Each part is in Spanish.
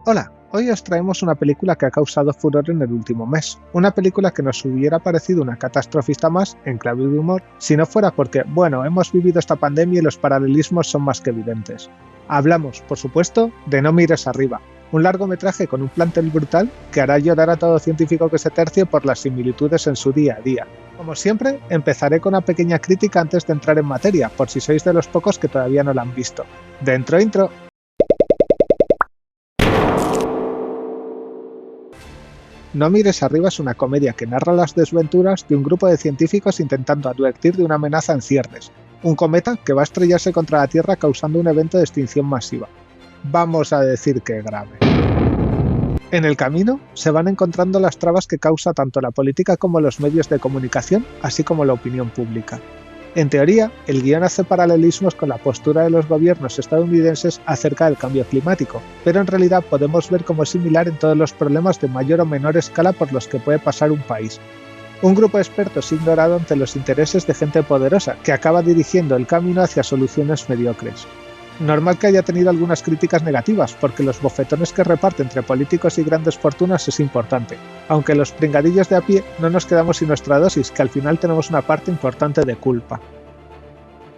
Hola, hoy os traemos una película que ha causado furor en el último mes. Una película que nos hubiera parecido una catastrofista más, en clave de humor, si no fuera porque, hemos vivido esta pandemia y los paralelismos son más que evidentes. Hablamos, por supuesto, de No mires arriba, un largometraje con un plantel brutal que hará llorar a todo científico que se tercie por las similitudes en su día a día. Como siempre, empezaré con una pequeña crítica antes de entrar en materia, por si sois de los pocos que todavía no la han visto. Dentro intro. No mires arriba es una comedia que narra las desventuras de un grupo de científicos intentando advertir de una amenaza en ciernes, un cometa que va a estrellarse contra la Tierra causando un evento de extinción masiva. Vamos a decir que grave. En el camino se van encontrando las trabas que causa tanto la política como los medios de comunicación, así como la opinión pública. En teoría, el guión hace paralelismos con la postura de los gobiernos estadounidenses acerca del cambio climático, pero en realidad podemos ver como es similar en todos los problemas de mayor o menor escala por los que puede pasar un país. Un grupo de expertos ignorado ante los intereses de gente poderosa, que acaba dirigiendo el camino hacia soluciones mediocres. Normal que haya tenido algunas críticas negativas, porque los bofetones que reparte entre políticos y grandes fortunas es importante, aunque los pringadillos de a pie no nos quedamos sin nuestra dosis, que al final tenemos una parte importante de culpa.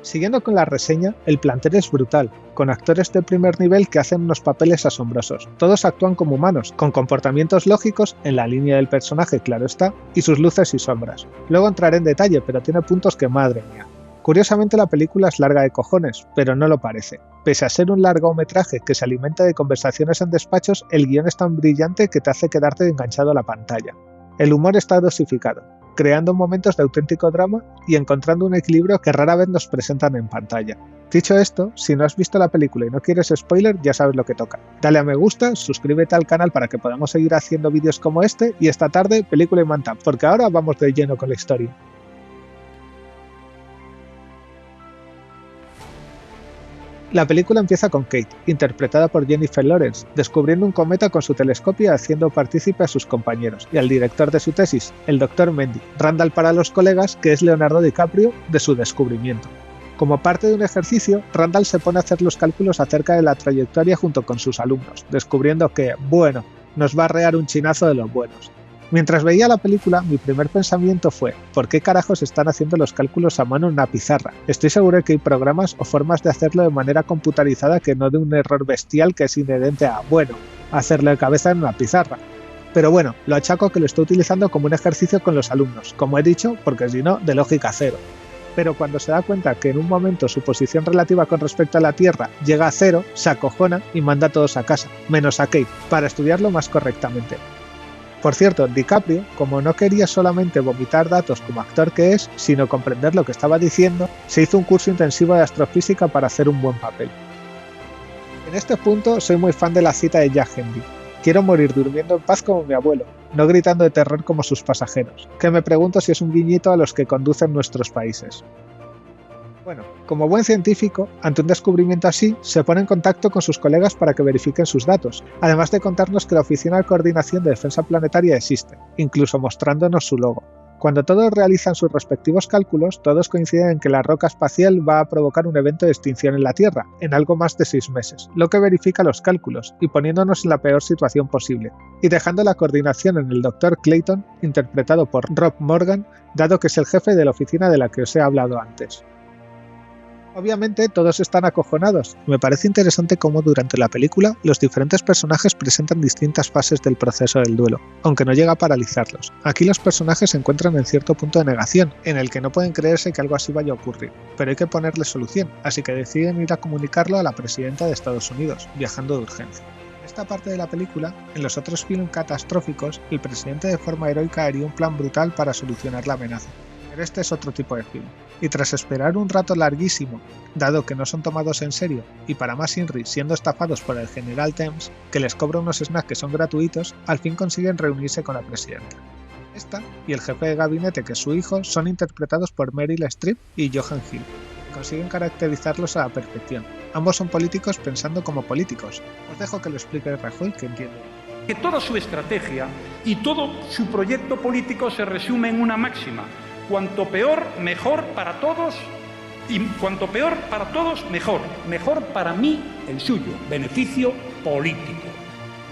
Siguiendo con la reseña, el plantel es brutal, con actores de primer nivel que hacen unos papeles asombrosos. Todos actúan como humanos, con comportamientos lógicos, en la línea del personaje, claro está, y sus luces y sombras. Luego entraré en detalle, pero tiene puntos que madre mía. Curiosamente la película es larga de cojones, pero no lo parece. Pese a ser un largometraje que se alimenta de conversaciones en despachos, el guión es tan brillante que te hace quedarte enganchado a la pantalla. El humor está dosificado, creando momentos de auténtico drama y encontrando un equilibrio que rara vez nos presentan en pantalla. Dicho esto, si no has visto la película y no quieres spoiler, ya sabes lo que toca. Dale a me gusta, suscríbete al canal para que podamos seguir haciendo vídeos como este y esta tarde, película y manta, porque ahora vamos de lleno con la historia. La película empieza con Kate, interpretada por Jennifer Lawrence, descubriendo un cometa con su telescopio y haciendo partícipe a sus compañeros, y al director de su tesis, el Dr. Mendy, Randall para los colegas, que es Leonardo DiCaprio, de su descubrimiento. Como parte de un ejercicio, Randall se pone a hacer los cálculos acerca de la trayectoria junto con sus alumnos, descubriendo que, nos va a arrear un chinazo de los buenos. Mientras veía la película, mi primer pensamiento fue, ¿por qué carajos están haciendo los cálculos a mano en una pizarra? Estoy seguro de que hay programas o formas de hacerlo de manera computarizada que no de un error bestial que es inherente a, hacerlo de cabeza en una pizarra. Pero lo achaco que lo está utilizando como un ejercicio con los alumnos, como he dicho, porque si no, de lógica cero. Pero cuando se da cuenta que en un momento su posición relativa con respecto a la Tierra llega a cero, se acojona y manda a todos a casa, menos a Kate, para estudiarlo más correctamente. Por cierto, DiCaprio, como no quería solamente vomitar datos como actor que es, sino comprender lo que estaba diciendo, se hizo un curso intensivo de astrofísica para hacer un buen papel. En este punto soy muy fan de la cita de Jack Henry. Quiero morir durmiendo en paz como mi abuelo, no gritando de terror como sus pasajeros, que me pregunto si es un guiñito a los que conducen nuestros países. Como buen científico, ante un descubrimiento así, se pone en contacto con sus colegas para que verifiquen sus datos, además de contarnos que la Oficina de Coordinación de Defensa Planetaria existe, incluso mostrándonos su logo. Cuando todos realizan sus respectivos cálculos, todos coinciden en que la roca espacial va a provocar un evento de extinción en la Tierra, en algo más de 6 meses, lo que verifica los cálculos, y poniéndonos en la peor situación posible, y dejando la coordinación en el Dr. Clayton, interpretado por Rob Morgan, dado que es el jefe de la oficina de la que os he hablado antes. Obviamente todos están acojonados. Me parece interesante cómo durante la película los diferentes personajes presentan distintas fases del proceso del duelo, aunque no llega a paralizarlos. Aquí los personajes se encuentran en cierto punto de negación, en el que no pueden creerse que algo así vaya a ocurrir, pero hay que ponerle solución, así que deciden ir a comunicarlo a la presidenta de Estados Unidos, viajando de urgencia. En esta parte de la película, en los otros films catastróficos, el presidente de forma heroica haría un plan brutal para solucionar la amenaza. Pero este es otro tipo de film. Y tras esperar un rato larguísimo, dado que no son tomados en serio, y para más Inri siendo estafados por el general Thames, que les cobra unos snacks que son gratuitos, al fin consiguen reunirse con la presidenta. Esta y el jefe de gabinete, que es su hijo, son interpretados por Meryl Streep y Johan Hill. Consiguen caracterizarlos a la perfección. Ambos son políticos pensando como políticos. Os dejo que lo explique Rajoy, que entiendo. Que toda su estrategia y todo su proyecto político se resume en una máxima: cuanto peor, mejor para todos, y cuanto peor para todos, mejor. Mejor para mí, el suyo. Beneficio político.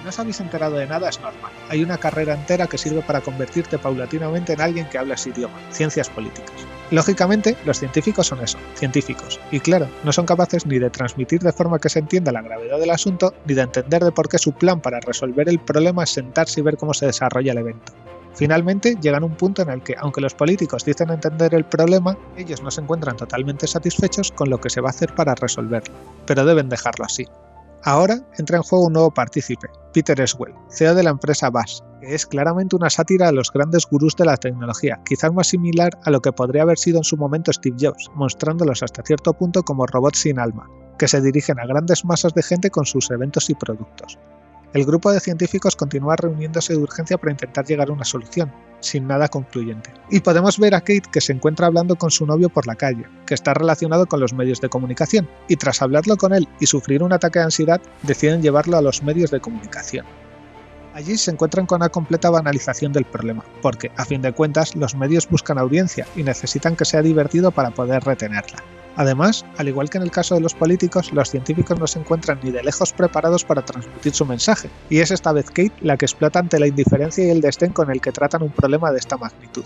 no os habéis enterado de nada es normal. Hay una carrera entera que sirve para convertirte paulatinamente en alguien que habla ese idioma, ciencias políticas. Lógicamente, los científicos son eso, científicos, y claro, no son capaces ni de transmitir de forma que se entienda la gravedad del asunto, ni de entender de por qué su plan para resolver el problema es sentarse y ver cómo se desarrolla el evento. Finalmente, llegan a un punto en el que, aunque los políticos dicen entender el problema, ellos no se encuentran totalmente satisfechos con lo que se va a hacer para resolverlo, pero deben dejarlo así. Ahora entra en juego un nuevo partícipe, Peter Swell, CEO de la empresa BASF, que es claramente una sátira a los grandes gurús de la tecnología, quizás más similar a lo que podría haber sido en su momento Steve Jobs, mostrándolos hasta cierto punto como robots sin alma, que se dirigen a grandes masas de gente con sus eventos y productos. El grupo de científicos continúa reuniéndose de urgencia para intentar llegar a una solución, sin nada concluyente. Y podemos ver a Kate que se encuentra hablando con su novio por la calle, que está relacionado con los medios de comunicación, y tras hablarlo con él y sufrir un ataque de ansiedad, deciden llevarlo a los medios de comunicación. Allí se encuentran con una completa banalización del problema, porque, a fin de cuentas, los medios buscan audiencia y necesitan que sea divertido para poder retenerla. Además, al igual que en el caso de los políticos, los científicos no se encuentran ni de lejos preparados para transmitir su mensaje, y es esta vez Kate la que explota ante la indiferencia y el desdén con el que tratan un problema de esta magnitud.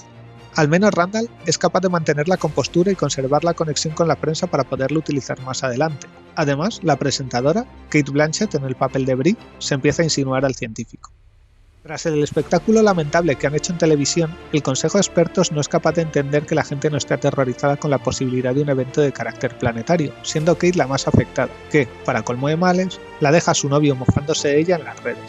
Al menos Randall es capaz de mantener la compostura y conservar la conexión con la prensa para poderlo utilizar más adelante. Además, la presentadora, Cate Blanchett en el papel de Brie, se empieza a insinuar al científico. Tras el espectáculo lamentable que han hecho en televisión, el Consejo de Expertos no es capaz de entender que la gente no esté aterrorizada con la posibilidad de un evento de carácter planetario, siendo Kate la más afectada, que, para colmo de males, la deja a su novio mofándose de ella en las redes.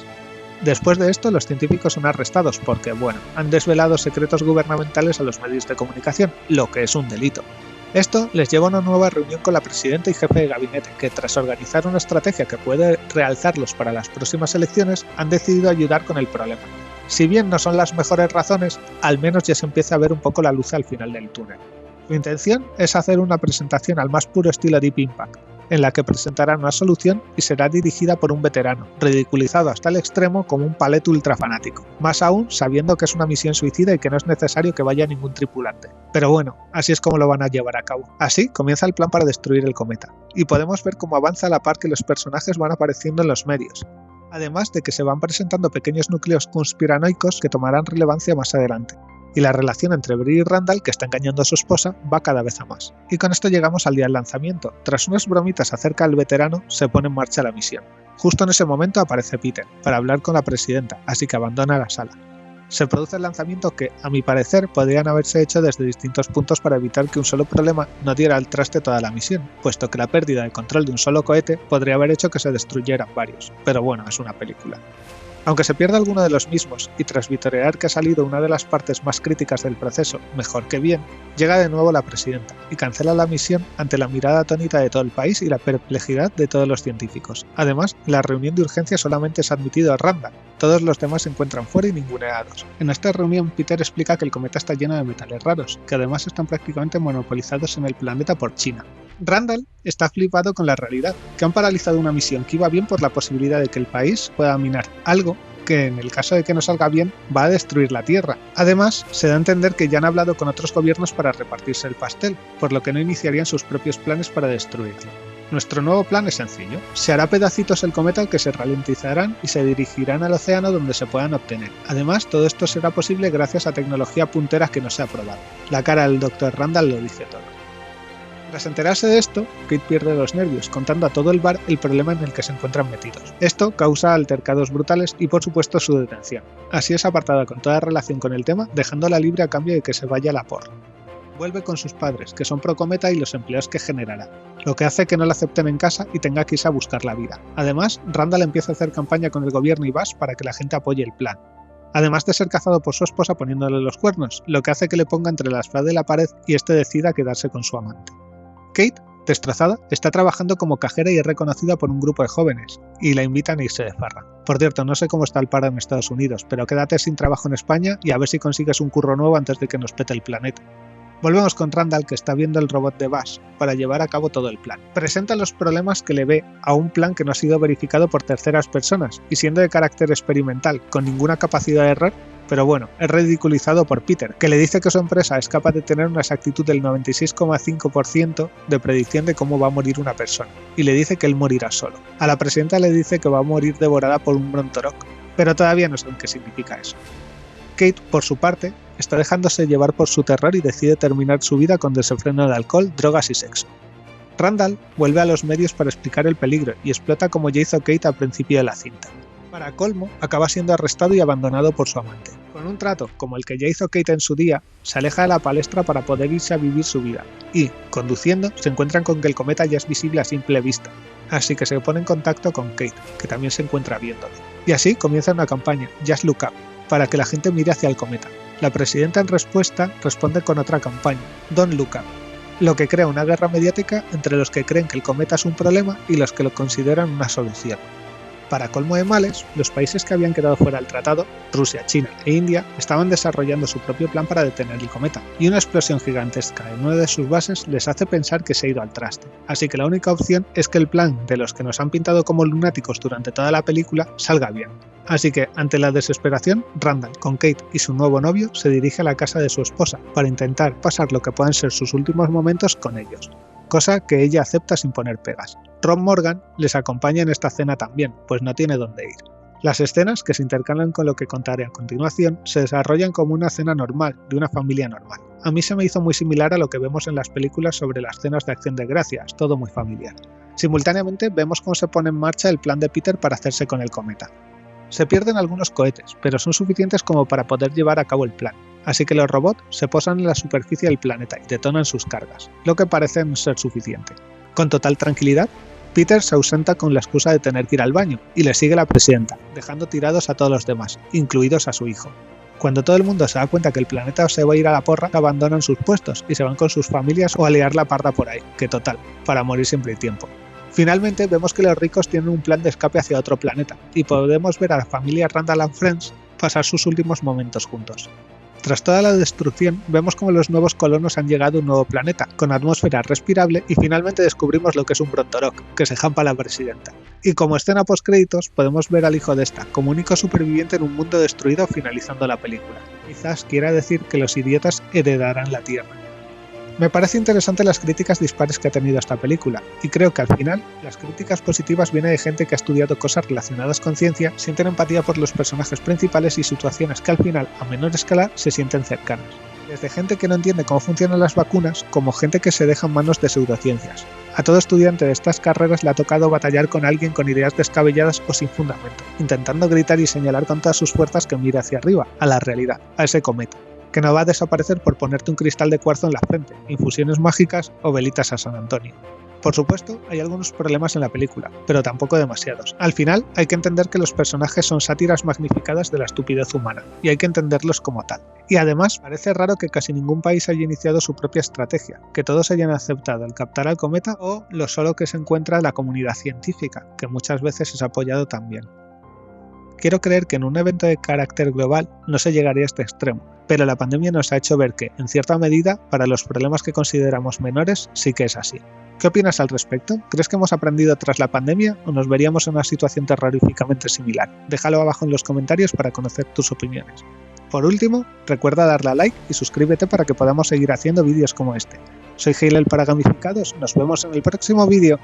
Después de esto, los científicos son arrestados porque, han desvelado secretos gubernamentales a los medios de comunicación, lo que es un delito. Esto les lleva a una nueva reunión con la presidenta y jefe de gabinete, que tras organizar una estrategia que puede realzarlos para las próximas elecciones, han decidido ayudar con el problema. Si bien no son las mejores razones, al menos ya se empieza a ver un poco la luz al final del túnel. Su intención es hacer una presentación al más puro estilo Deep Impact, en la que presentarán una solución y será dirigida por un veterano, ridiculizado hasta el extremo como un palet ultra fanático, más aún sabiendo que es una misión suicida y que no es necesario que vaya ningún tripulante. Pero bueno, así es como lo van a llevar a cabo. Así comienza el plan para destruir el cometa, y podemos ver cómo avanza a la par que los personajes van apareciendo en los medios, además de que se van presentando pequeños núcleos conspiranoicos que tomarán relevancia más adelante. Y la relación entre Brie y Randall, que está engañando a su esposa, va cada vez a más. Y con esto llegamos al día del lanzamiento. Tras unas bromitas acerca del veterano, se pone en marcha la misión. Justo en ese momento aparece Peter, para hablar con la presidenta, así que abandona la sala. Se produce el lanzamiento que, a mi parecer, podrían haberse hecho desde distintos puntos para evitar que un solo problema no diera al traste toda la misión, puesto que la pérdida de control de un solo cohete podría haber hecho que se destruyeran varios. Pero bueno, es una película. Aunque se pierda alguno de los mismos y tras vitorear que ha salido una de las partes más críticas del proceso, mejor que bien, llega de nuevo la presidenta y cancela la misión ante la mirada atónita de todo el país y la perplejidad de todos los científicos. Además, en la reunión de urgencia solamente se ha admitido a Randall, todos los demás se encuentran fuera y ninguneados. En esta reunión, Peter explica que el cometa está lleno de metales raros, que además están prácticamente monopolizados en el planeta por China. Randall está flipado con la realidad, que han paralizado una misión que iba bien por la posibilidad de que el país pueda minar algo que en el caso de que no salga bien va a destruir la Tierra. Además, se da a entender que ya han hablado con otros gobiernos para repartirse el pastel, por lo que no iniciarían sus propios planes para destruirlo. Nuestro nuevo plan es sencillo. Se hará pedacitos el cometa que se ralentizarán y se dirigirán al océano donde se puedan obtener. Además, todo esto será posible gracias a tecnología puntera que no se ha probado. La cara del Dr. Randall lo dice todo. Tras enterarse de esto, Kate pierde los nervios, contando a todo el bar el problema en el que se encuentran metidos. Esto causa altercados brutales y por supuesto su detención. Así es apartada con toda relación con el tema, dejándola libre a cambio de que se vaya a la porra. Vuelve con sus padres, que son pro cometa y los empleos que generará, lo que hace que no la acepten en casa y tenga que irse a buscar la vida. Además, Randall empieza a hacer campaña con el gobierno y BASF para que la gente apoye el plan. Además de ser cazado por su esposa poniéndole los cuernos, lo que hace que le ponga entre la espada y la pared y este decida quedarse con su amante. Kate, destrozada, está trabajando como cajera y es reconocida por un grupo de jóvenes, y la invitan a irse de farra. Por cierto, no sé cómo está el paro en Estados Unidos, pero quédate sin trabajo en España y a ver si consigues un curro nuevo antes de que nos pete el planeta. Volvemos con Randall, que está viendo el robot de Buzz para llevar a cabo todo el plan. Presenta los problemas que le ve a un plan que no ha sido verificado por terceras personas y siendo de carácter experimental, con ninguna capacidad de error, pero bueno, es ridiculizado por Peter, que le dice que su empresa es capaz de tener una exactitud del 96,5% de predicción de cómo va a morir una persona, y le dice que él morirá solo. A la presidenta le dice que va a morir devorada por un brontorok, pero todavía no saben qué significa eso. Kate, por su parte, está dejándose llevar por su terror y decide terminar su vida con desenfreno de alcohol, drogas y sexo. Randall vuelve a los medios para explicar el peligro y explota como ya hizo Kate al principio de la cinta. Para colmo, acaba siendo arrestado y abandonado por su amante. Con un trato como el que ya hizo Kate en su día, se aleja de la palestra para poder irse a vivir su vida y, conduciendo, se encuentran con que el cometa ya es visible a simple vista, así que se pone en contacto con Kate, que también se encuentra viéndolo. Y así comienza una campaña, Just Look Up, para que la gente mire hacia el cometa. La presidenta en respuesta responde con otra campaña, Don't Look Up, lo que crea una guerra mediática entre los que creen que el cometa es un problema y los que lo consideran una solución. Para colmo de males, los países que habían quedado fuera del tratado, Rusia, China e India, estaban desarrollando su propio plan para detener el cometa, y una explosión gigantesca en una de sus bases les hace pensar que se ha ido al traste. Así que la única opción es que el plan de los que nos han pintado como lunáticos durante toda la película salga bien. Así que, ante la desesperación, Randall, con Kate y su nuevo novio, se dirige a la casa de su esposa para intentar pasar lo que puedan ser sus últimos momentos con ellos, cosa que ella acepta sin poner pegas. Ron Morgan les acompaña en esta cena también, pues no tiene dónde ir. Las escenas, que se intercalan con lo que contaré a continuación, se desarrollan como una cena normal, de una familia normal. A mí se me hizo muy similar a lo que vemos en las películas sobre las cenas de Acción de Gracias, todo muy familiar. Simultáneamente vemos cómo se pone en marcha el plan de Peter para hacerse con el cometa. Se pierden algunos cohetes, pero son suficientes como para poder llevar a cabo el plan, así que los robots se posan en la superficie del planeta y detonan sus cargas, lo que parece no ser suficiente. Con total tranquilidad, Peter se ausenta con la excusa de tener que ir al baño y le sigue la presidenta, dejando tirados a todos los demás, incluidos a su hijo. Cuando todo el mundo se da cuenta que el planeta se va a ir a la porra, abandonan sus puestos y se van con sus familias o a liar la parda por ahí, que total, para morir siempre hay tiempo. Finalmente vemos que los ricos tienen un plan de escape hacia otro planeta y podemos ver a la familia Randall and Friends pasar sus últimos momentos juntos. Tras toda la destrucción, vemos como los nuevos colonos han llegado a un nuevo planeta, con atmósfera respirable y finalmente descubrimos lo que es un brontorok, que se jampa la presidenta. Y como escena postcréditos, podemos ver al hijo de esta, como único superviviente en un mundo destruido finalizando la película. Quizás quiera decir que los idiotas heredarán la Tierra. Me parece interesante las críticas dispares que ha tenido esta película, y creo que al final, las críticas positivas vienen de gente que ha estudiado cosas relacionadas con ciencia, sienten empatía por los personajes principales y situaciones que al final, a menor escala, se sienten cercanas. Desde gente que no entiende cómo funcionan las vacunas, como gente que se deja en manos de pseudociencias. A todo estudiante de estas carreras le ha tocado batallar con alguien con ideas descabelladas o sin fundamento, intentando gritar y señalar con todas sus fuerzas que mire hacia arriba, a la realidad, a ese cometa, que no va a desaparecer por ponerte un cristal de cuarzo en la frente, infusiones mágicas o velitas a San Antonio. Por supuesto, hay algunos problemas en la película, pero tampoco demasiados. Al final, hay que entender que los personajes son sátiras magnificadas de la estupidez humana, y hay que entenderlos como tal. Y además, parece raro que casi ningún país haya iniciado su propia estrategia, que todos hayan aceptado el captar al cometa o lo solo que se encuentra la comunidad científica, que muchas veces es apoyado también. Quiero creer que en un evento de carácter global no se llegaría a este extremo, pero la pandemia nos ha hecho ver que, en cierta medida, para los problemas que consideramos menores, sí que es así. ¿Qué opinas al respecto? ¿Crees que hemos aprendido tras la pandemia o nos veríamos en una situación terroríficamente similar? Déjalo abajo en los comentarios para conocer tus opiniones. Por último, recuerda darle a like y suscríbete para que podamos seguir haciendo vídeos como este. Soy Heilel para Gamificados, nos vemos en el próximo vídeo.